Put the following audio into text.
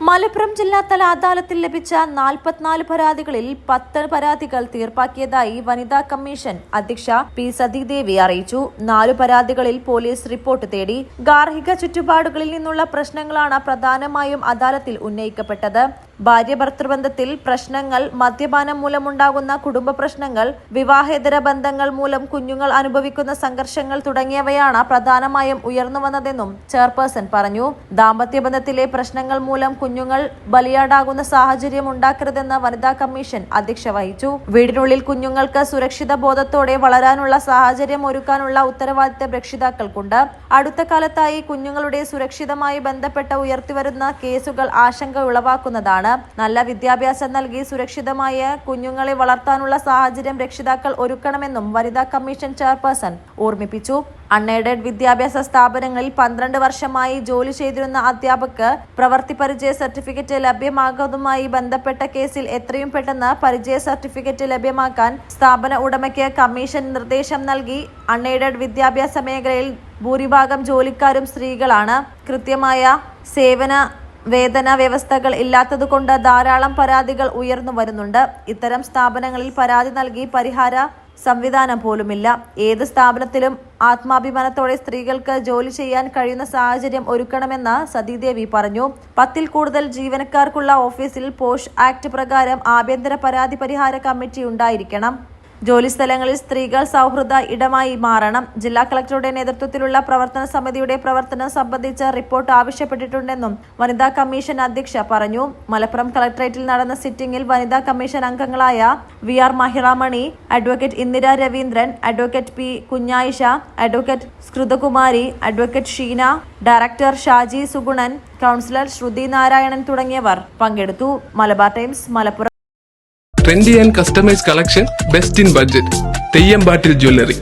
മലപ്പുറം ജില്ലാതല അദാലത്തിൽ ലഭിച്ച 44 പരാതികളിൽ 10 പരാതികൾ തീർപ്പാക്കിയതായി വനിതാ കമ്മീഷൻ അധ്യക്ഷ പി സതീദേവി അറിയിച്ചു. 4 പരാതികളിൽ പോലീസ് റിപ്പോർട്ട് തേടി. ഗാർഹിക ചുറ്റുപാടുകളിൽ നിന്നുള്ള പ്രശ്നങ്ങളാണ് പ്രധാനമായും അദാലത്തിൽ ഉന്നയിക്കപ്പെട്ടത്. ഭാര്യ ഭർത്തൃബന്ധത്തിൽ പ്രശ്നങ്ങൾ, മദ്യപാനം മൂലമുണ്ടാകുന്ന കുടുംബ പ്രശ്നങ്ങൾ, വിവാഹേതര ബന്ധങ്ങൾ മൂലം കുഞ്ഞുങ്ങൾ അനുഭവിക്കുന്ന സംഘർഷങ്ങൾ തുടങ്ങിയവയാണ് പ്രധാനമായും ഉയർന്നുവന്നതെന്നും ചെയർപേഴ്സൺ പറഞ്ഞു. ദാമ്പത്യബന്ധത്തിലെ പ്രശ്നങ്ങൾ മൂലം കുഞ്ഞുങ്ങൾ ബലിയാടാകുന്ന സാഹചര്യം ഉണ്ടാക്കരുതെന്ന് വനിതാ കമ്മീഷൻ അധ്യക്ഷ വഹിച്ചു. വീടിനുള്ളിൽ കുഞ്ഞുങ്ങൾക്ക് സുരക്ഷിത ബോധത്തോടെ വളരാനുള്ള സാഹചര്യം ഒരുക്കാനുള്ള ഉത്തരവാദിത്തം രക്ഷിതാക്കൾക്കുണ്ട്. അടുത്ത കാലത്തായി കുഞ്ഞുങ്ങളുടെ സുരക്ഷിതമായി ബന്ധപ്പെട്ട ഉയർത്തിവരുന്ന കേസുകൾ ആശങ്ക ഉളവാക്കുന്നതാണ്. നല്ല വിദ്യാഭ്യാസം നൽകി സുരക്ഷിതമായ കുഞ്ഞുങ്ങളെ വളർത്താനുള്ള സാഹചര്യം രക്ഷിതാക്കൾ ഒരുക്കണമെന്നും വനിതാ കമ്മീഷൻ ചെയർപേഴ്സൺ ഓർമ്മിപ്പിച്ചു. അൺഎയ്ഡഡ് വിദ്യാഭ്യാസ സ്ഥാപനങ്ങളിൽ 12 വർഷമായി ജോലി ചെയ്തിരുന്ന അധ്യാപകർക്ക് പ്രവൃത്തി പരിചയ സർട്ടിഫിക്കറ്റ് ലഭ്യമാക്കുന്നതുമായി ബന്ധപ്പെട്ട കേസിൽ എത്രയും പെട്ടെന്ന് പരിചയ സർട്ടിഫിക്കറ്റ് ലഭ്യമാക്കാൻ സ്ഥാപന ഉടമയ്ക്ക് കമ്മീഷൻ നിർദ്ദേശം നൽകി. അൺഎയ്ഡഡ് വിദ്യാഭ്യാസ മേഖലയിൽ ഭൂരിഭാഗം ജോലിക്കാരും സ്ത്രീകളാണ്. കൃത്യമായ സേവന വേതന വ്യവസ്ഥകൾ ഇല്ലാത്തതുകൊണ്ട് ധാരാളം പരാതികൾ ഉയർന്നു വരുന്നുണ്ട്. ഇത്തരം സ്ഥാപനങ്ങളിൽ പരാതി നൽകി പരിഹാര സംവിധാനം പോലുമില്ല. ഏത് സ്ഥാപനത്തിലും ആത്മാഭിമാനത്തോടെ സ്ത്രീകൾക്ക് ജോലി ചെയ്യാൻ കഴിയുന്ന സാഹചര്യം ഒരുക്കണമെന്ന് സതീദേവി പറഞ്ഞു. 10-ൽ കൂടുതൽ ജീവനക്കാർക്കുള്ള ഓഫീസിൽ പോഷ് ആക്ട് പ്രകാരം ആഭ്യന്തര പരാതി പരിഹാര കമ്മിറ്റി ഉണ്ടായിരിക്കണം. ജോലിസ്ഥലങ്ങളിൽ സ്ത്രീകൾ സൗഹൃദ ഇടമായി മാറണം. ജില്ലാ കളക്ടറുടെ നേതൃത്വത്തിലുള്ള പ്രവർത്തന സമിതിയുടെ പ്രവർത്തനം സംബന്ധിച്ച റിപ്പോർട്ട് ആവശ്യപ്പെട്ടിട്ടുണ്ടെന്നും വനിതാ കമ്മീഷൻ അധ്യക്ഷ പറഞ്ഞു. മലപ്പുറം കളക്ടറേറ്റിൽ നടന്ന സിറ്റിംഗിൽ വനിതാ കമ്മീഷൻ അംഗങ്ങളായ VR Mahilamani, advocate Indira Raveendran, advocate P Kunhayisha, advocate Skruthakumari, advocate Sheena, director Shaji Sugunan, councillor Sruthi Narayanan തുടങ്ങിയവർ പങ്കെടുത്തു. Malabar times, Malappuram. Trendy and customized collection, best in budget. Theyyam bottle jewellery.